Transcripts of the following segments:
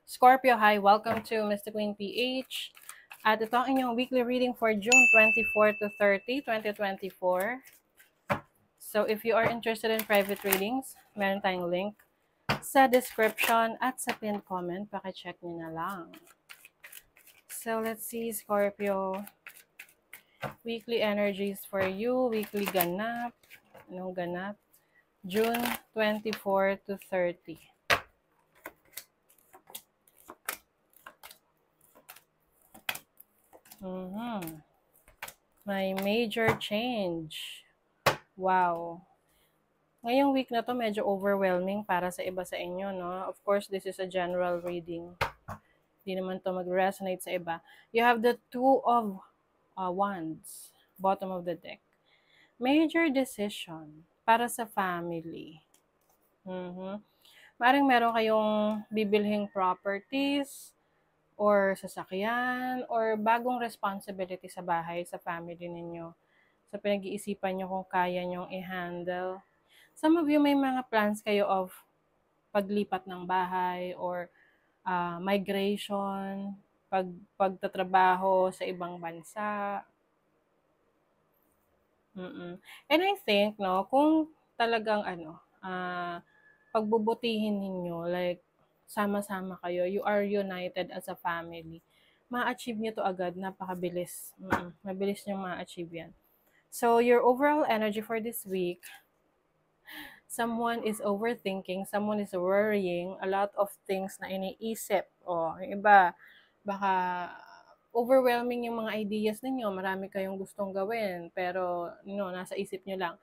Scorpio, hi! Welcome to Mr. Queen PH. At ito ang inyong weekly reading for June 24 to 30, 2024. So if you are interested in private readings, meron tayong link sa description at sa pinned comment. Pakicheck nyo na lang. So let's see, Scorpio. Weekly energies for you. Weekly ganap. Anong ganap? June 24 to 30. May major change. Wow. Ngayong week na to medyo overwhelming para sa iba sa inyo, no? Of course, this is a general reading. Hindi naman to mag-resonate sa iba. You have the Two of Wands, bottom of the deck. Major decision para sa family. Maring meron kayong bibilhing properties or sasakyan or bagong responsibility sa bahay, sa family ninyo. So, pinag-iisipan nyo kung kaya nyong i-handle. Some of you may mga plans kayo of paglipat ng bahay or migration, pagtatrabaho sa ibang bansa. And I think, no, kung talagang pagbubutihin ninyo, like, sama-sama kayo, you are united as a family, ma-achieve nyo to agad, napakabilis. Mabilis nyo ma-achieve yan. So, your overall energy for this week, someone is overthinking, someone is worrying, a lot of things na iniisip. Yung iba, baka overwhelming yung mga ideas ninyo, marami kayong gustong gawin, pero nasa isip nyo lang.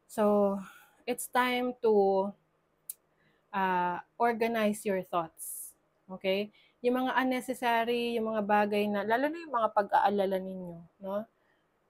So, it's time to organize your thoughts. Okay? Yung mga unnecessary, yung mga bagay na, lalo na yung mga pag-aalala ninyo, no?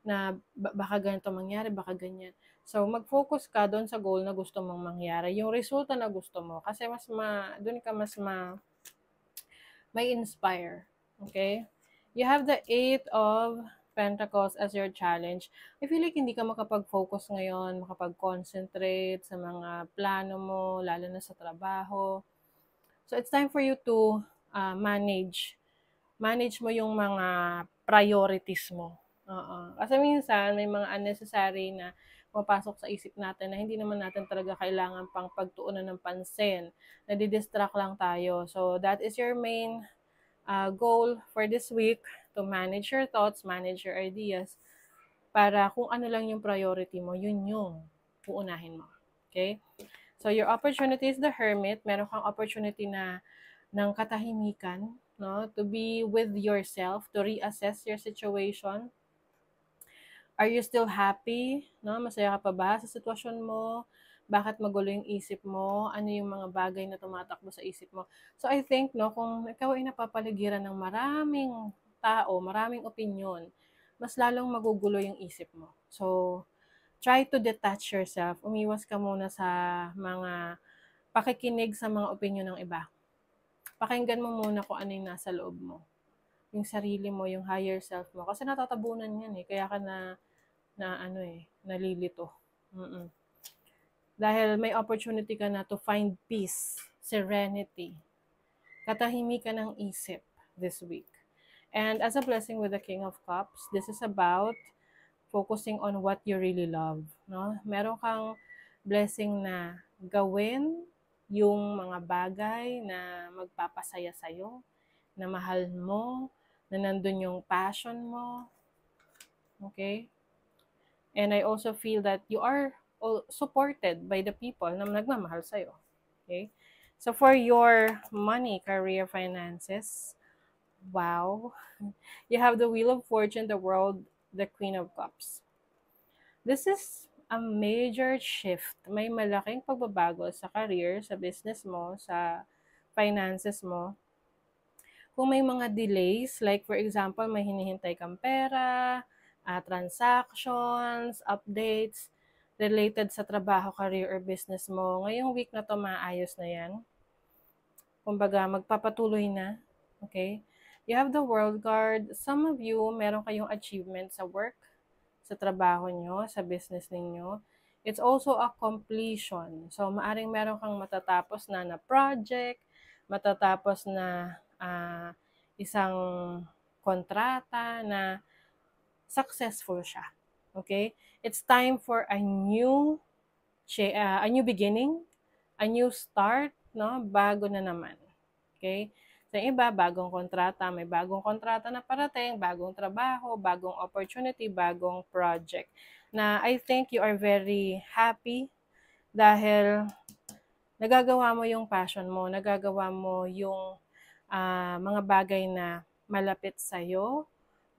Na baka ganito mangyari, baka ganyan. So, mag-focus ka doon sa goal na gusto mong mangyari. Yung resulta na gusto mo. Kasi doon ka may inspire. Okay? You have the Eight of Pentacles as your challenge. I feel like hindi ka makapag-focus ngayon, makapag-concentrate sa mga plano mo, lalo na sa trabaho. So, it's time for you to manage mo yung mga priorities mo. Kasi minsan, may mga unnecessary na mapasok sa isip natin na hindi naman natin talaga kailangan pang pagtuunan ng pansin. Nadidistract lang tayo. So, that is your main goal for this week, to manage your thoughts, manage your ideas, para kung ano lang yung priority mo, yun yung uunahin mo. Okay? So, your opportunity is the Hermit. Meron kang opportunity ng katahimikan, no? To be with yourself, to reassess your situation. Are you still happy? No? Masaya ka pa ba sa sitwasyon mo? Bakit magulo yung isip mo? Ano yung mga bagay na tumatakbo sa isip mo? So I think, no, kung ikaw ay napapaligiran ng maraming tao, maraming opinion, mas lalong magugulo yung isip mo. So, try to detach yourself. Umiwas ka muna sa mga pakikinig sa mga opinion ng iba. Pakinggan mo muna kung ano yung nasa loob mo. Yung sarili mo, yung higher self mo. Kasi natatabunan yan eh. Kaya ka nalilito. Dahil may opportunity ka na to find peace, serenity, katahimikan ng isip this week. And as a blessing with the King of Cups, this is about focusing on what you really love. No? Meron kang blessing na gawin yung mga bagay na magpapasaya sa'yo, na mahal mo, na nandun yung passion mo. Okay? And I also feel that you are supported by the people na nagmamahal sa'yo. Okay? So for your money, career, finances, wow. You have the Wheel of Fortune, the World, the Queen of Cups. This is a major shift. May malaking pagbabago sa career, sa business mo, sa finances mo. Kung may mga delays, like for example, may hinihintay kang pera, transactions, updates, related sa trabaho, career, or business mo, ngayong week na to maayos na yan. Kumbaga, magpapatuloy na. Okay? You have the World card. Some of you, meron kayong achievement sa work, sa trabaho nyo, sa business ninyo. It's also a completion. So, maaring meron kang matatapos na project, matatapos na isang kontrata na successful siya. Okay? It's time for a new beginning, a new start, no? Bago na naman. Okay? Sa iba, bagong kontrata, may bagong kontrata na parating, bagong trabaho, bagong opportunity, bagong project. Na I think you are very happy dahil nagagawa mo yung passion mo, nagagawa mo yung mga bagay na malapit sa'yo,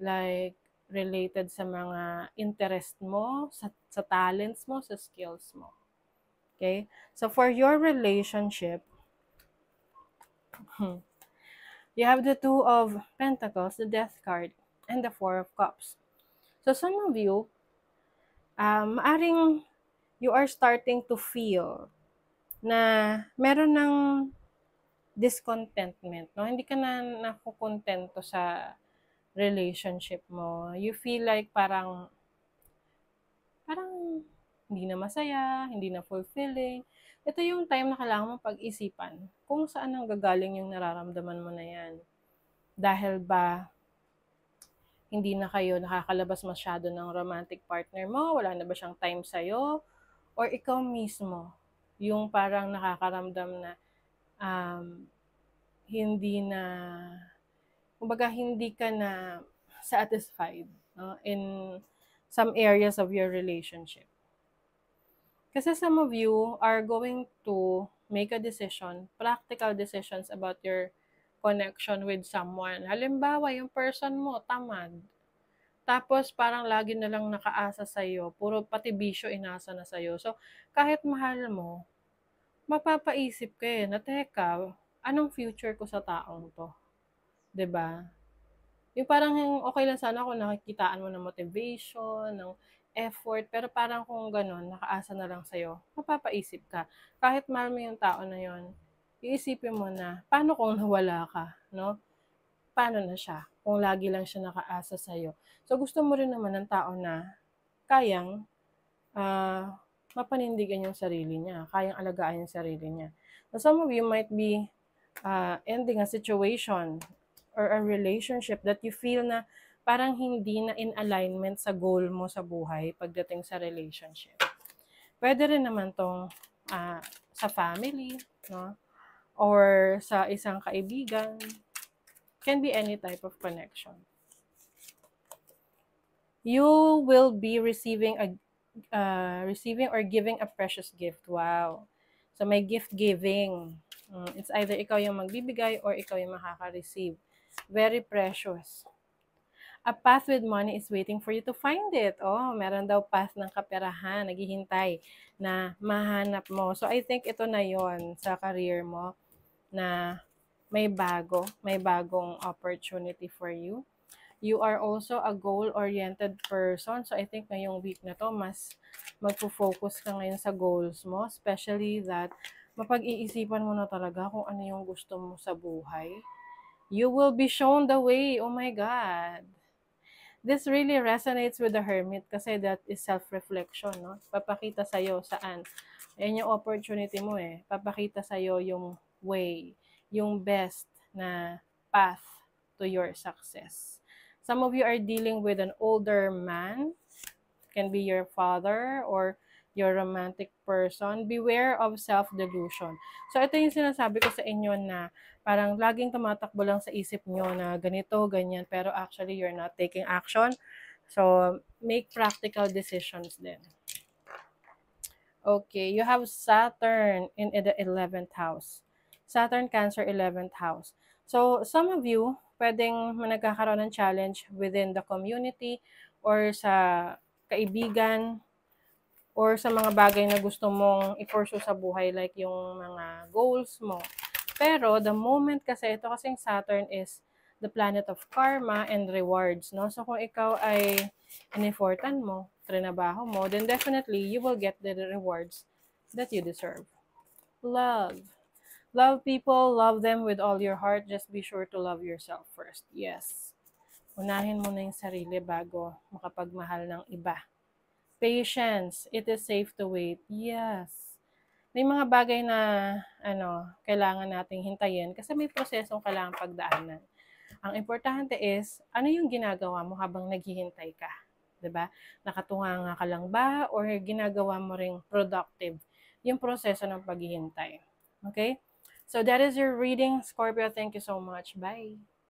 like related sa mga interest mo, sa talents mo, sa skills mo. Okay? So for your relationship, you have the Two of Pentacles, the Death card, and the Four of Cups. So some of you, maaring you are starting to feel na meron ng discontentment, no? Hindi ka na nakukontento sa relationship mo. You feel like parang hindi na masaya, hindi na fulfilling. Ito yung time na kailangan mong pag-isipan kung saan nanggagaling yung nararamdaman mo na yan. Dahil ba hindi na kayo nakakalabas masyado ng romantic partner mo? Wala na ba siyang time sa'yo? Or ikaw mismo, yung parang nakakaramdam na hindi na, kumbaga hindi ka na satisfied, no, in some areas of your relationship. Kasi some of you are going to make a decision, practical decisions about your connection with someone. Halimbawa, yung person mo, tamad. Tapos parang lagi na lang nakaasa sa'yo, puro pati bisyo inasa na sa'yo. So, kahit mahal mo, mapapaisip ka na, teka, anong future ko sa taong to? 'Di ba? Yung parang okay lang sana kung nakikitaan mo ng motivation, ng effort, pero parang kung gano'n, nakaasa na lang sa'yo, mapapaisip ka. Kahit mahal mo yung tao na yon, iisipin mo na, paano kung nawala ka, no? Paano na siya kung lagi lang siya nakaasa sa'yo? So, gusto mo rin naman ng tao na kayang mapanindigan yung sarili niya, kayang alagaan yung sarili niya. So, some of you might be ending a situation or a relationship that you feel na parang hindi na in alignment sa goal mo sa buhay pagdating sa relationship. Pwede rin naman tong sa family, no? Or sa isang kaibigan. Can be any type of connection. You will be receiving or giving a precious gift. Wow. So may gift giving. It's either ikaw yung magbibigay or ikaw yung makaka-receive. Very precious. A path with money is waiting for you to find it. Oh, meron daw path ng kaperahan, naghihintay na mahanap mo. So I think ito na yon sa career mo na may bagong opportunity for you. You are also a goal-oriented person. So I think ngayong week na to, mas magfo-focus ka ngayon sa goals mo, especially that mapag-iisipan mo na talaga kung ano yung gusto mo sa buhay. You will be shown the way. Oh my God. This really resonates with the Hermit kasi that is self-reflection, no? Papakita sa'yo saan. Ayan yung opportunity mo eh. Papakita sa'yo yung way, yung best na path to your success. Some of you are dealing with an older man, can be your father or your romantic person. Beware of self-delusion. So ito yung sinasabi ko sa inyo na parang laging tumatakbo lang sa isip nyo na ganito, ganyan, pero actually you're not taking action. So make practical decisions din. Okay, you have Saturn in the 11th house. Saturn, Cancer, 11th house. So some of you, pwedeng nagkakaroon ng challenge within the community or sa kaibigan or sa mga bagay na gusto mong i-pursue sa buhay, like yung mga goals mo. Pero the moment kasi, ito kasing Saturn is the planet of karma and rewards, no? So kung ikaw ay in-effortan mo, trinabaho mo, then definitely you will get the rewards that you deserve. Love. Love people, love them with all your heart. Just be sure to love yourself first. Yes. Unahin mo na yung sarili bago makapagmahal ng iba. Patience. It is safe to wait. Yes. may mga bagay na kailangan nating hintayin kasi may prosesong kailangang pagdaanan. Ang importante is, ano yung ginagawa mo habang naghihintay ka, 'di ba? Nakatunganga ka lang ba or ginagawa mo ring productive yung proseso ng paghihintay, okay? So that is your reading, Scorpio. Thank you so much. Bye.